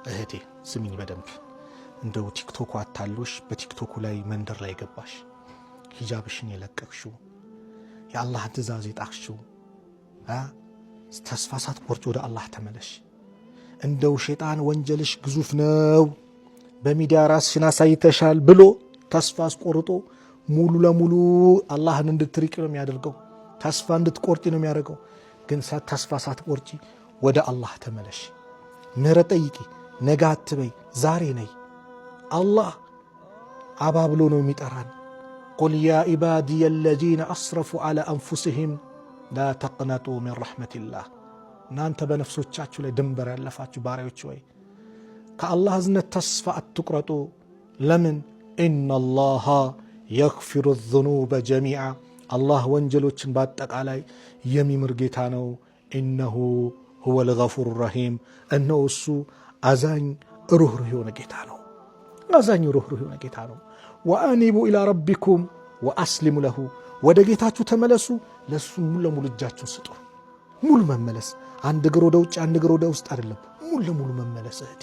እህቴ ስሚኝ በደንብ እንደው ቲክቶክ አታሎሽ በቲክቶኩ ላይ መንደር ላይ ገባሽ ሂጃብሽን የለቀቅሽው የአላህ ትእዛዝ የጣልሽው ተስፋ ሳትቆርጪ ወደ አላህ ተመለሽ። እንደው ሸይጣን ወንጀልሽ ግዙፍ ነው በሚዲያ ራስሽን አሳይተሻል ብሎ ተስፋ አስቆርጦ ሙሉ ለሙሉ አላህን እንድትርቂ ነው የሚያደርገው። ተስፋ እንድትቆርጪ ነው የሚያደርገው። ግን ተስፋ ሳትቆርጪ ወደ አላህ ተመለሽ። ምህረት ጠይቂ። ነገ አትበይ፣ ዛሬ ነይ። አላህ አባብሎ ነው የሚጠራን። ቁል ያ ኢባዲየ አለዚነ አስረፉ ዐላ አንፉሲሂም ላ ተቅነጡ ሚን ረሕመቲላህ። እናንተ በነፍሶቻችሁ ላይ ድንበር ያለፋችሁ ባሪያዎች ወይ ከአላህ እዝነት ተስፋ አትቁረጡ። ለምን? ኢነላሃ የግፊሩ ዙኑበ ጀሚዓ። አላህ ወንጀሎችን በአጠቃላይ የሚምር ጌታ ነው። ኢነሁ ሁወል ገፉሩ ረሂም። እነሆ እሱ አዛኝ ሩህሩህ የሆነ ጌታ ነው። አዛኝ ሩህሩህ የሆነ ጌታ ነው። ወአኒቡ ኢላ ረቢኩም ወአስሊሙ ለሁ። ወደ ጌታችሁ ተመለሱ፣ ለሱ ሙሉ ለሙሉ እጃችሁን ስጡ። ሙሉ መመለስ፣ አንድ እግር ወደ ውጭ አንድ እግር ወደ ውስጥ አይደለም፣ ሙሉ ለሙሉ መመለስ እህቴ።